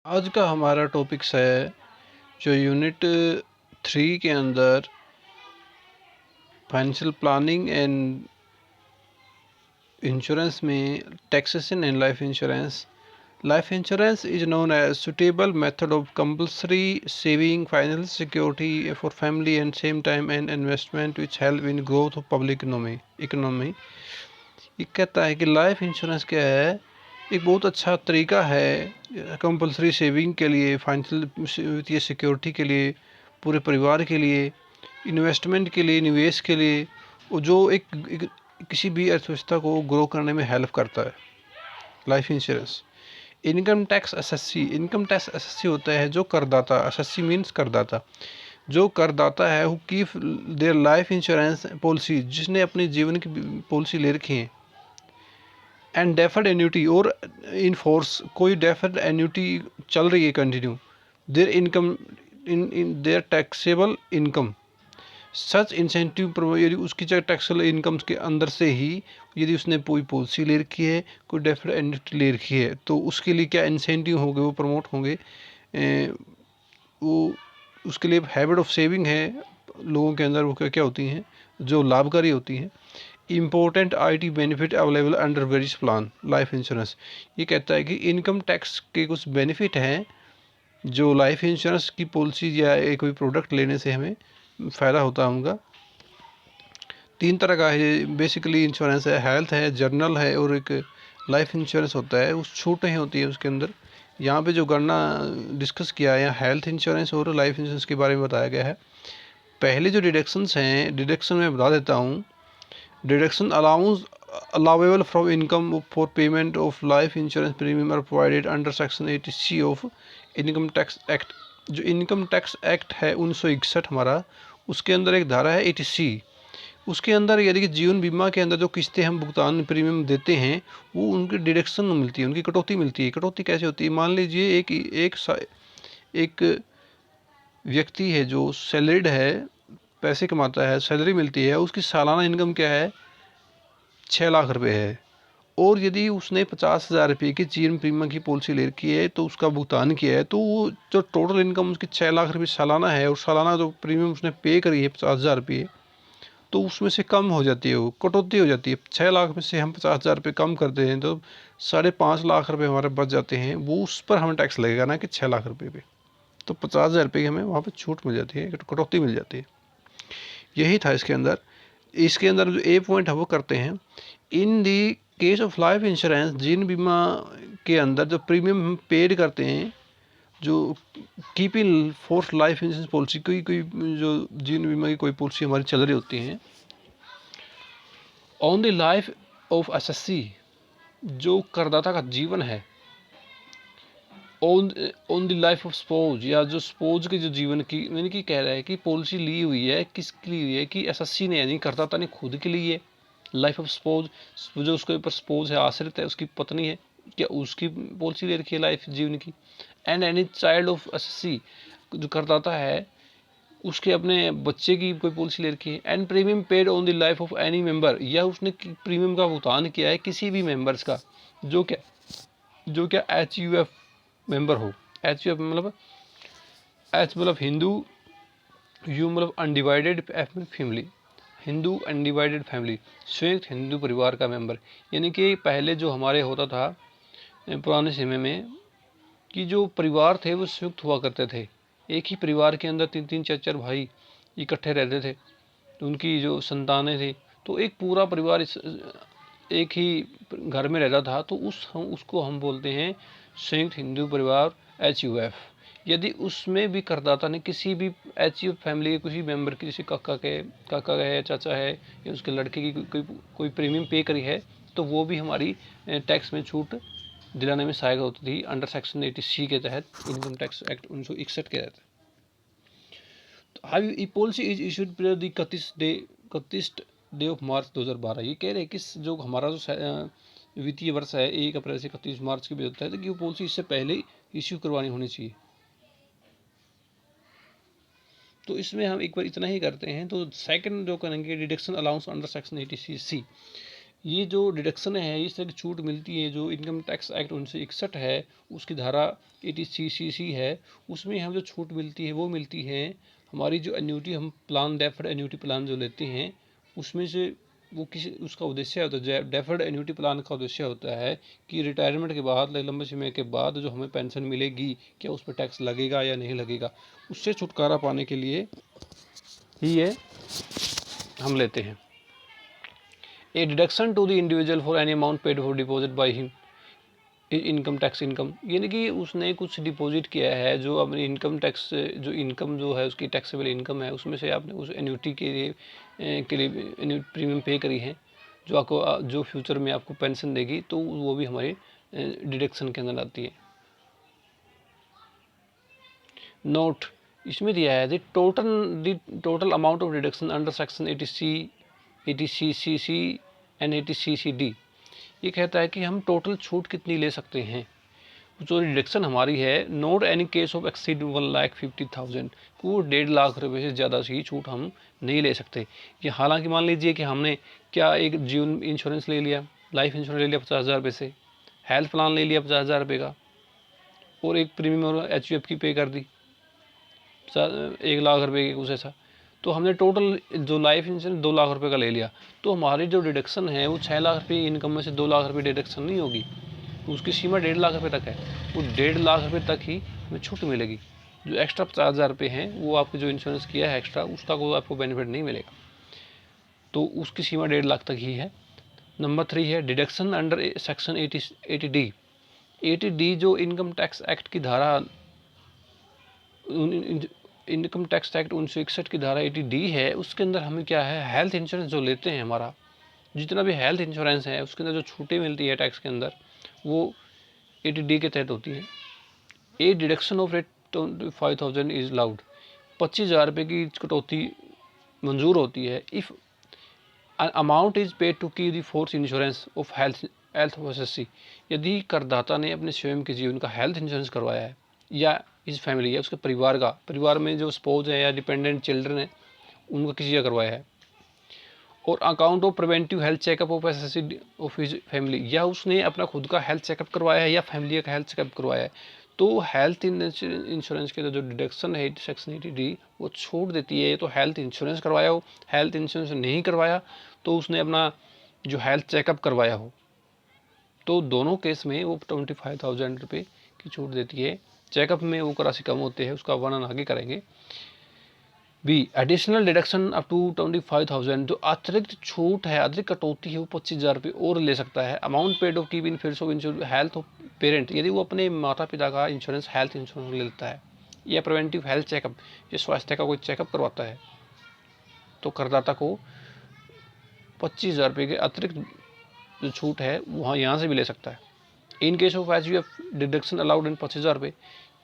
आज का हमारा टॉपिक्स है जो यूनिट 3 के अंदर फाइनेंशियल प्लानिंग एंड इंश्योरेंस में taxation and life insurance. Life insurance is known as suitable method of compulsory saving financial security for family and same time and investment which help in growth of public economy। ये कहता है कि life insurance क्या है, एक बहुत अच्छा तरीका है कंपलसरी सेविंग के लिए, फाइनेंशियल वित्तीय सिक्योरिटी के लिए, पूरे परिवार के लिए, इन्वेस्टमेंट के लिए, निवेश के लिए, और जो एक किसी भी अर्थव्यवस्था को ग्रो करने में हेल्प करता है life insurance. Income tax SSC होता है जो करदाता, एसएससी मीन्स करदाता, जो करदाता है who keep their life insurance policy, जिसने अपनी जीवन की पॉलिसी ले रखी है, एंड डेफर्ड एन्यूटी और इन फोर्स कोई डेफर्ड एन्यूटी चल रही है continue, there income in their taxable income such incentive, यदि उसकी टैक्सेबल इनकम के अंदर से ही यदि उसने कोई पॉलिसी ले रखी है, कोई डेफर्ड एन्यूटी ले रखी है, तो उसके लिए क्या इंसेंटिव होंगे, वो प्रमोट होंगे। वो उसके लिए हैबिट ऑफ सेविंग है लोगों के अंदर, वो क्या क्या होती हैं जो लाभकारी होती हैं। Important IT benefit available under various plan life insurance. ये कहता है कि इनकम टैक्स के कुछ बेनिफिट हैं जो लाइफ इंश्योरेंस की पॉलिसी या कोई प्रोडक्ट लेने से हमें फ़ायदा होता है उनका। 3 तरह का है बेसिकली इंश्योरेंस है, हेल्थ है, जर्नल है, और एक लाइफ इंश्योरेंस होता है, उस छूटें होती है उसके अंदर। यहाँ पे जो गणना डिस्कस किया है, हेल्थ इंश्योरेंस और लाइफ इंश्योरेंस के बारे में बताया गया है। पहले जो डिडक्शंस हैं, डिडक्शन मैं बता देता हूँ। Deduction allowable from income for payment of life insurance premium are provided under section 80C of income tax act. जो इनकम टैक्स एक्ट है 1961 हमारा, उसके अंदर एक धारा है 80C। उसके अंदर यदि कि जीवन बीमा के अंदर जो किस्तें हम भुगतान प्रीमियम देते हैं, वो उनकी डिडक्शन मिलती है, उनकी कटौती मिलती है। कटौती कैसे होती है? मान लीजिए एक व्यक्ति है जो सैलरीड है, पैसे कमाता है, सैलरी मिलती है, उसकी सालाना इनकम क्या है? 6 लाख रुपए है, और यदि उसने 50,000 रुपये की जीवन बीमा की पॉलिसी ले रखी है, तो उसका भुगतान किया है, तो वो जो टोटल इनकम उसकी 6 लाख रुपये सालाना है, और सालाना जो प्रीमियम उसने पे करी है 50,000 रुपये, तो उसमें से कम हो जाती है, वो कटौती हो जाती है। 6 लाख में से हम 50,000 रुपये कम करते हैं तो 5.5 लाख रुपये हमारे बच जाते हैं, वो उस पर हमें टैक्स लगेगा ना कि 6 लाख रुपये पे। तो 50,000 रुपये की हमें वहाँ पे छूट मिल जाती है, कटौती मिल जाती है। यही था इसके अंदर। इसके अंदर जो ए पॉइंट है वो करते हैं, in the case of life insurance, जीवन बीमा के अंदर जो प्रीमियम हम पेड करते हैं, जो keep in force life insurance policy, कोई जो जीवन बीमा की कोई पॉलिसी हमारी चल रही होती है, on the life of SSC, जो करदाता का जीवन है, on the life of suppose, या जो स्पोज के जो जीवन की, मैंने की कह रहा है कि पॉलिसी ली हुई है, किसके लिए हुई है? कि एसएससी ने, यानी करदाता ने खुद के लिए। लाइफ ऑफ स्पोज, जो उसके ऊपर स्पोज है, आश्रित है, उसकी पत्नी है, क्या उसकी पॉलिसी ले रखी है लाइफ जीवन की। And any child of SSC, जो करदाता है उसके अपने बच्चे की कोई पॉलिसी ले रखी है। And premium paid on the life of any member, या उसने प्रीमियम का भुगतान किया है किसी भी मेंबर्स का, जो क्या HUF मेंबर हो। HUF मतलब, H मतलब हिंदू, U मतलब undivided family, Hindu undivided family, संयुक्त हिंदू परिवार का मेंबर। यानी कि पहले जो हमारे होता था पुराने समय में, कि जो परिवार थे वो संयुक्त हुआ करते थे, एक ही परिवार के अंदर 3-3 4-4 भाई इकट्ठे रहते थे, तो उनकी जो संतानें थी, तो एक पूरा परिवार एक ही घर में रहता था, तो उसको हम बोलते हैं संयुक्त हिंदू परिवार, HUF। यदि उसमें भी करदाता ने किसी भी HUF फैमिली के किसी मेंबर की, जैसे काका का है, चाचा है, या उसके लड़के की कोई प्रीमियम पे करी है, तो वो भी हमारी टैक्स में छूट दिलाने में सहायक होती थी अंडर सेक्शन 80C के तहत, इनकम टैक्स एक्ट 1961 के तहत। तो high policy is issued the 31 day of March 2012। ये कह रहे हैं कि जो हमारा जो वित्तीय वर्ष है 1 अप्रैल से 31 मार्च के बीच होता है, तो कि वो पॉलिसी इससे पहले इश्यू करवानी होनी चाहिए। तो इसमें हम एक बार इतना ही करते हैं। तो सेकंड जो करेंगे, deduction allowance under section 80C। ये जो डिडक्शन है, इस तरह की छूट मिलती है जो इनकम टैक्स एक्ट 1961 है, उसकी धारा 80CCC है, उसमें हम जो छूट मिलती है वो मिलती है हमारी जो एन्युटी हम प्लान डेफर्ड एन्युटी प्लान जो लेते हैं उसमें से वो किसी उसका उद्देश्य होता है, डेफर्ड एन्युटी प्लान का उद्देश्य होता है कि रिटायरमेंट के बाद लंबे समय के बाद जो हमें पेंशन मिलेगी क्या उस पर टैक्स लगेगा या नहीं लगेगा, उससे छुटकारा पाने के लिए ही ये हम लेते हैं। A deduction to the individual for any amount paid for deposit by him income tax income, यानी कि उसने कुछ डिपॉजिट किया है जो अपनी इनकम टैक्स जो इनकम जो है उसकी टैक्सेबल इनकम है उसमें से आपने उस एन्युटी के लिए प्रीमियम पे करी है जो आपको जो फ्यूचर में आपको पेंशन देगी, तो वो भी हमारे डिडक्शन के अंदर आती है। नोट इसमें दिया है total amount of deduction under section 80CCC and 80CCD, ये कहता है कि हम टोटल छूट कितनी ले सकते हैं। जो डिडक्शन हमारी है, note any case of exceed 1,50,000, वो 1.5 लाख रुपए से ज़्यादा सी छूट हम नहीं ले सकते। ये हालांकि मान लीजिए कि हमने क्या एक जीवन इंश्योरेंस ले लिया, लाइफ इंश्योरेंस ले लिया 50,000 रुपये से, हेल्थ प्लान ले लिया 50,000 रुपये का, और एक प्रीमियम और HUF की पे कर दी 1 लाख रुपए की कुछ ऐसा, तो हमने टोटल जो लाइफ इंश्योरेंस 2 लाख रुपए का ले लिया, तो हमारी जो डिडक्शन है वो 6 लाख रुपये इनकम में से 2 लाख रुपये डिडक्शन नहीं होगी, उसकी सीमा 1.5 लाख रुपये तक है, वो 1.5 लाख रुपये तक ही हमें छूट मिलेगी। जो एक्स्ट्रा 50,000 रुपये हैं वो आपके जो इंश्योरेंस किया है एक्स्ट्रा, उसका कोई आपको बेनिफिट नहीं मिलेगा, तो उसकी सीमा 1.5 लाख तक ही है। नंबर 3 है deduction under section 80D। 80D जो इनकम टैक्स एक्ट की धारा इनकम टैक्स एक्ट 1961 की धारा 80D है, उसके अंदर हमें क्या है, हेल्थ इंश्योरेंस जो लेते हैं, हमारा जितना भी हेल्थ इंश्योरेंस है उसके अंदर जो छूटें मिलती है टैक्स के अंदर, वो 80D के तहत होती है। A deduction of rate 25,000 is allowed, 25,000 रुपये की कटौती मंजूर होती है if amount is paid to की the force insurance of health of SSC, यदि करदाता ने अपने स्वयं के जीवन का हेल्थ इंश्योरेंस करवाया है या इस फैमिली या उसके परिवार का, परिवार में जो स्पोज है या डिपेंडेंट चिल्ड्रन है उनका किसी का करवाया है, और account of preventive health checkup of SSC of his family, या उसने अपना खुद का हेल्थ चेकअप करवाया है या फैमिली का हेल्थ चेकअप करवाया है, तो हेल्थ इंश्योरेंस के जो डिडक्शन है सेक्शन 80D वो छोड़ देती है। तो हेल्थ इंश्योरेंस करवाया हो, हेल्थ इंश्योरेंस नहीं करवाया तो उसने अपना जो हेल्थ चेकअप करवाया हो, तो दोनों केस में वो 25,000 रुपये की छूट देती है। चेकअप में वो राशि कम होते हैं, उसका वर्णन आगे करेंगे। B additional deduction up to 25,000, जो अतिरिक्त छूट है, अतिरिक्त कटौती है, वो 25,000 रुपये और ले सकता है। Amount paid of keep in fares of insurance health of parent, यदि वो अपने माता पिता का इंश्योरेंस हेल्थ इंश्योरेंस ले लेता है, या प्रिवेंटिव हेल्थ चेकअप, ये स्वास्थ्य का कोई चेकअप करवाता है, तो करदाता को 25,000 रुपये के अतिरिक्त जो छूट है वहाँ यहाँ से भी ले सकता है। In case of HUF deduction allowed in 25,000 रुपये,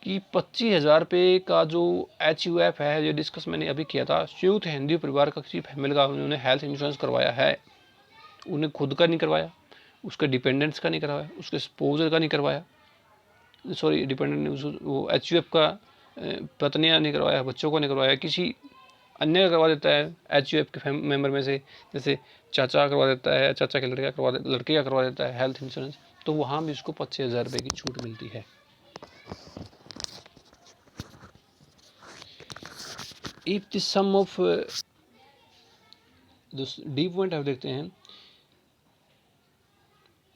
कि 25,000 रुपये का जो HUF है, ये डिस्कस मैंने अभी किया था, संयुक्त हिंदू परिवार का किसी फैमिली का उन्होंने हेल्थ इंश्योरेंस करवाया है, उन्हें खुद का नहीं करवाया, उसके डिपेंडेंट्स का नहीं करवाया, उसके स्पोजर का नहीं करवाया, सॉरी डिपेंडेंट वो HUF का पत्नियाँ नहीं करवाया, बच्चों को नहीं करवाया, किसी अन्य का करवा देता है HUF के मेंबर में से, जैसे चाचा करवा देता है, चाचा के लड़के का करवा देता है हेल्थ इंश्योरेंस, तो वहाँ भी उसको 25,000 रुपये की छूट मिलती है। If the sum of D point आप देखते हैं,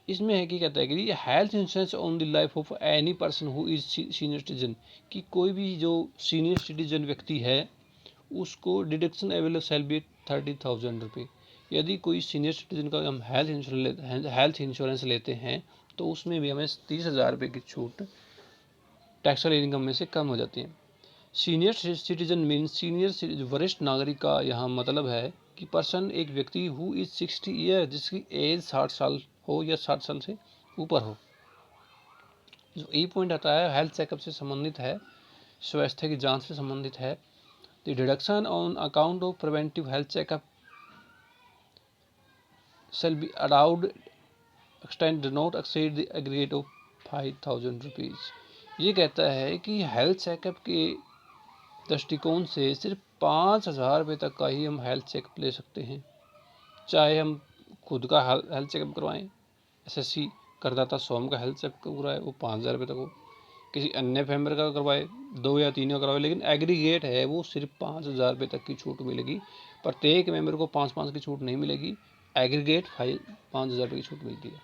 इसमें है कि कहता है कि health insurance on the life of any person who is senior citizen, कि कोई भी जो सीनियर सिटीजन व्यक्ति है उसको डिडक्शन अवेलेबल शैल बी 30,000 रुपये। यदि कोई सीनियर सिटीजन का हम हेल्थ इंश्योरेंस लेते हैं तो उसमें भी हमें 30,000 रुपये की छूट टैक्सेबल इनकम में से कम हो जाती है। सीनियर सिटीजन मीन्स सीनियर वरिष्ठ नागरिक का यहाँ मतलब है कि पर्सन एक व्यक्ति हु इज 60 ईयर, जिसकी एज 60 साल हो या 60 साल से ऊपर हो। जो ई पॉइंट आता है हेल्थ चेकअप से संबंधित है, स्वास्थ्य की जांच से संबंधित है। The deduction on account of preventive health checkup shall be allowed extend do not exceed the aggregate of 5,000 rupees. ये कहता है कि हेल्थ चेकअप के दृष्टिकोण से सिर्फ 5,000 रुपये तक का ही हम हेल्थ चेकअप ले सकते हैं, चाहे हम खुद का हेल्थ चेकअप करवाएं, एसएससी करदाता स्वयं का हेल्थ चेकअप करवाए वो 5,000 रुपये तक हो, किसी अन्य मेंबर का करवाए 2 या 3 का करवाए, लेकिन एग्रीगेट है वो सिर्फ 5,000 रुपये तक की छूट मिलेगी। प्रत्येक मेंबर को 5-5 की छूट नहीं मिलेगी, एग्रीगेट 5,000 रुपये की छूट मिलती है।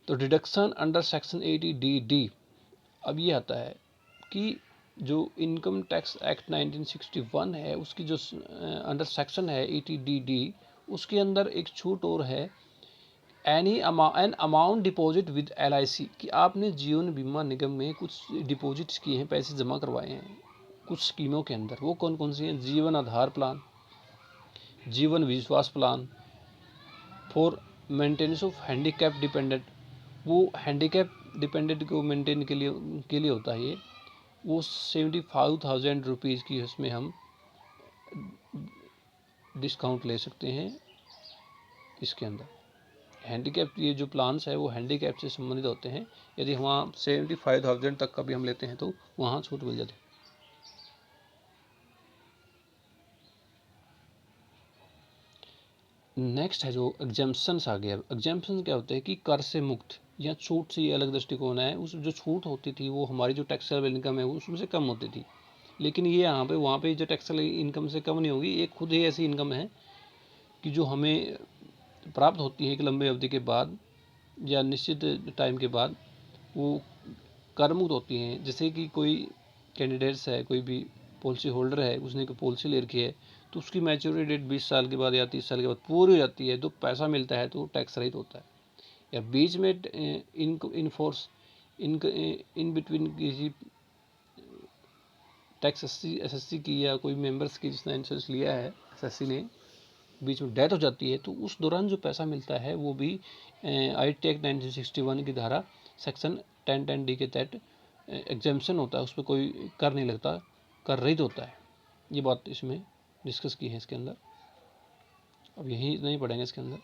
तो डिडक्शन अंडर सेक्शन 80D अब ये आता है कि जो इनकम टैक्स एक्ट 1961 है उसकी जो अंडर सेक्शन है 80D उसके अंदर एक छूट और है, an amount deposit with LIC कि आपने जीवन बीमा निगम में कुछ डिपॉजिट्स किए हैं, पैसे जमा करवाए हैं कुछ स्कीमों के अंदर। वो कौन कौन सी हैं? जीवन आधार प्लान, जीवन विश्वास plan, for maintenance of handicap dependent, वो हैंडीकैप डिपेंडेंट को मेंटेन के लिए होता है ये, वो 75,000 रुपीज़ की उसमें हम डिस्काउंट ले सकते हैं। इसके अंदर हैंडीकैप ये जो प्लान्स है वो हैंडीकैप से संबंधित होते हैं, यदि वहाँ 75,000 तक का भी हम लेते हैं तो वहाँ छूट मिल जाती है। नेक्स्ट है जो एग्जेम्पशंस आ गया। एग्जेम्पशन क्या होते हैं कि कर से मुक्त या छूट से ये अलग दृष्टिकोण है। उस जो छूट होती थी वो हमारी जो टैक्सेबल इनकम है उसमें से कम होती थी, लेकिन ये यहाँ पे वहाँ पे जो टैक्सेबल इनकम से कम नहीं होगी, एक खुद ही ऐसी इनकम है कि जो हमें प्राप्त होती है एक लंबे अवधि के बाद या निश्चित टाइम के बाद, वो कर मुक्त होती हैं। जैसे कि कोई कैंडिडेट्स है, कोई भी पॉलिसी होल्डर है, उसने कोई पॉलिसी ले रखी है तो उसकी मैच्योरिटी डेट 20 साल के बाद या 30 साल के बाद पूरी हो जाती है, तो पैसा मिलता है तो टैक्स रहित होता है। या बीच में इन बिटवीन किसी टैक्स एसएससी की या कोई मेंबर्स की जिसने इंश्योरेंस लिया है एसएससी ने, बीच में डेथ हो जाती है तो उस दौरान जो पैसा मिलता है वो भी IT एक्ट 1961 की धारा सेक्शन 1010D के तहत एग्जेम्पशन होता है, उस पर कोई कर नहीं लगता, कर रहित होता है। ये बात इसमें डिस्कस की है इसके अंदर, अब यही नहीं पढ़ेंगे इसके अंदर।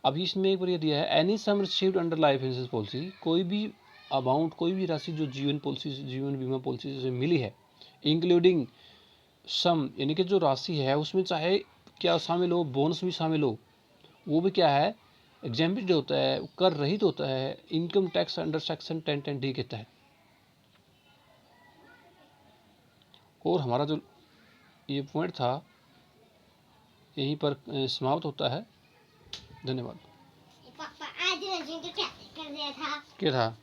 अभी इसमें एक बार ये दिया है, any sum received under life insurance policy, कोई भी अमाउंट, कोई भी राशि जो जीवन बीमा पॉलिसी से मिली है, इंक्लूडिंग सम यानी कि जो राशि है उसमें चाहे क्या शामिल हो, बोनस भी शामिल हो, वो भी क्या है एग्जेम्प्टेड होता है, कर रहित होता है income tax under section 1010D के तहत। और हमारा जो ये पॉइंट था यहीं पर समाप्त होता है। धन्यवाद। पापा आज क्या कर दिया था? क्या था?